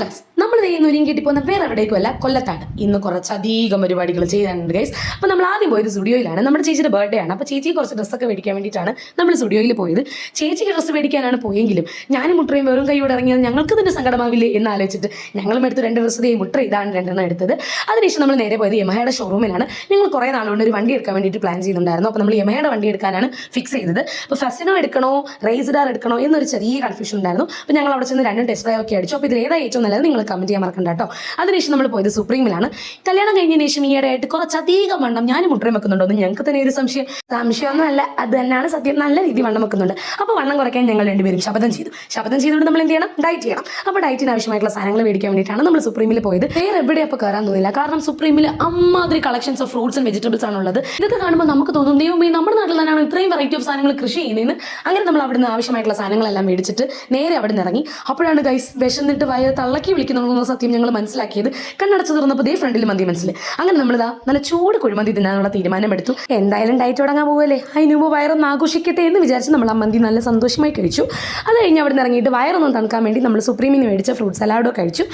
Guys നമ്മൾ ഇന്ന് ഒരുങ്ങിയിട്ട് പോകുന്ന വേറെ എവിടേക്കുമല്ല, കൊല്ലത്താണ്. ഇന്ന് കുറച്ചധികം പരിപാടികൾ ചെയ്യാനുണ്ട് ഗൈസ്. അപ്പോൾ നമ്മൾ ആദ്യം പോയത് സ്റ്റുഡിയോയിലാണ്. നമ്മുടെ ചേച്ചിയുടെ ബർത്ത്ഡേ ആണ്. അപ്പോൾ ചേച്ചി കുറച്ച് ഡ്രസ്സൊക്കെ മേടിക്കാൻ വേണ്ടിയിട്ടാണ് നമ്മൾ സ്റ്റുഡിയോയിൽ പോയത്. ചേച്ചിക്ക് ഡ്രസ്സ് മേടിക്കാനാണ് പോയെങ്കിലും ഞാനും മുട്ടയും വെറും കൈയോടെ ഇറങ്ങിയത് ഞങ്ങൾക്ക് തന്നെ സങ്കടമാവില്ലേ എന്ന് ആലോചിച്ചിട്ട് ഞങ്ങളും എടുത്ത് 2 ഡ്രസ്സ് മുട്ട ഇതാണ് 2 എടുത്തത്. അതിനുശേഷം നമ്മൾ നേരെ പോയത് യമഹയുടെ ഷോറൂമിലാണ്. ഞങ്ങൾ കുറേ നാളുകൊണ്ട് ഒരു വണ്ടി എടുക്കാൻ വേണ്ടിയിട്ട് പ്ലാൻ ചെയ്യുന്നുണ്ടായിരുന്നു. അപ്പോൾ നമ്മൾ യമഹയുടെ വണ്ടി എടുക്കാനാണ് ഫിക്സ് ചെയ്തത്. അപ്പോൾ ഫെസിനോ എടുക്കണോ റേസിഡാർ എടുക്കണോ എന്നൊരു ചെറിയ കൺഫ്യൂഷൻ ഉണ്ടായിരുന്നു. അപ്പോൾ ഞങ്ങൾ അവിടെ ചെന്ന് 2 ടെസ്റ്റ് ഡ്രൈവ് ഒക്കെ അടിച്ചു. അപ്പോൾ ഇതിൽ ഏതാ ഏറ്റവും നല്ലത് നിങ്ങൾ കമന്റ് ചെയ്യാൻ മറക്കണ്ട കേട്ടോ. അതിനുശേഷം നമ്മൾ പോയത് സുപ്രീമിലാണ്. കല്യാണം കഴിഞ്ഞതിന് ശേഷം ഈയിടെയായിട്ട് കുറച്ചധികം വണ്ണം ഞാനും മുട്ടയും വെക്കുന്നുണ്ടോ എന്ന് ഞങ്ങൾക്ക് തന്നെ ഒരു സംശയമൊന്നും അല്ല, അത് തന്നെയാണ് സത്യം. നല്ല രീതിയിൽ വണ്ണം വെക്കുന്നുണ്ട്. അപ്പോൾ വണ്ണം കുറയ്ക്കാൻ ഞങ്ങൾ രണ്ടുപേരും ശപഥം ചെയ്തുകൊണ്ട് നമ്മൾ എന്ത് ചെയ്യണം, ഡയറ്റ് ചെയ്യണം. അപ്പോൾ ഡയറ്റിന് ആവശ്യമായിട്ടുള്ള സാധനങ്ങൾ മേടിക്കാൻ വേണ്ടിയിട്ടാണ് നമ്മൾ സുപ്രീമിൽ പോയത്. വേറെ എവിടെ അപ്പോൾ കയറാൻ തോന്നില്ല, കാരണം സുപ്രീമിൽ അമ്മാതിരി collections of fruits and vegetables ആണുള്ളത്. ഇതൊക്കെ കാണുമ്പോൾ നമുക്ക് തോന്നും ദൈവമേ നമ്മുടെ നാട്ടിൽ തന്നെയാണ് ഇത്രയും വെറൈറ്റി ഓഫ് സാധനങ്ങൾ കൃഷി ചെയ്യുന്നതെന്ന്. അങ്ങനെ നമ്മൾ അവിടുന്ന് ആവശ്യമായിട്ടുള്ള സാധനങ്ങളെല്ലാം മേടിച്ചിട്ട് നേരെ അവിടെ നിന്ന് ഇറങ്ങി. അപ്പോഴാണ് ഗൈസ് വിശന്നിട്ട് വയറ് തള്ളക്കി വിളിക്കുന്നുള്ള സത്യം ഞങ്ങൾ മനസ്സിലാക്കിയത്. കണ്ണടച്ച് തുറന്നപ്പോൾ ദേ ഫ്രണ്ടിൽ മന്തി മനസ്സിൽ. അങ്ങനെ നമ്മളിതാ നല്ല ചൂട് കുഴിമന്തി തിന്നാനുള്ള തീരുമാനമെടുത്തു. എന്തായാലും ഡയറ്റ് തുടങ്ങാൻ പോകുമല്ലേ, അതിന് മുമ്പ് വയറൊന്ന് ആഘോഷിക്കട്ടെ എന്ന് വിചാരിച്ച് നമ്മൾ ആ മന്തി നല്ല സന്തോഷമായി കഴിച്ചു. അത് കഴിഞ്ഞ് അവിടെ നിന്ന് ഇറങ്ങിയിട്ട് വയറൊന്നും തണുക്കാൻ വേണ്ടി നമ്മൾ സുപ്രീമിന് മേടിച്ച ഫ്രൂട്ട് സലാഡോ കഴിച്ചു.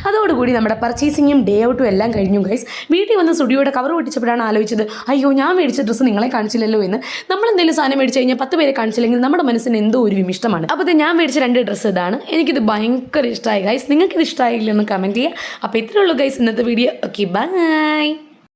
അതോടുകൂടി നമ്മുടെ പർച്ചേസിങ്ങും ഡേ ഔട്ടും എല്ലാം കഴിഞ്ഞു ഗൈസ്. വീട്ടിൽ വന്ന് സ്റ്റുഡിയോയുടെ കവർ പൊട്ടിച്ചപ്പോഴാണ് ആലോചിച്ചത്, അയ്യോ ഞാൻ മേടിച്ച ഡ്രസ്സ് നിങ്ങളെ കാണിച്ചില്ലല്ലോ എന്ന്. നമ്മൾ എന്തെങ്കിലും സാധനം മേടിച്ച് കഴിഞ്ഞാൽ 10 പേരെ കാണിച്ചില്ലെങ്കിൽ നമ്മുടെ മനസ്സിന് എന്തോ ഒരു വിമിഷ്ടമാണ്. അപ്പോൾ ഞാൻ മേടിച്ച 2 ഡ്രസ്സ് ഇതാണ്. എനിക്കിത് ഭയങ്കര ഇഷ്ടമായി ഗൈസ്. നിങ്ങൾക്കിത് ഇഷ്ടമായില്ലെന്ന് കമൻറ്റ് ചെയ്യുക. അപ്പോൾ ഇത്രയുള്ളൂ ഗൈസ് ഇന്നത്തെ വീഡിയോ. Okay, by.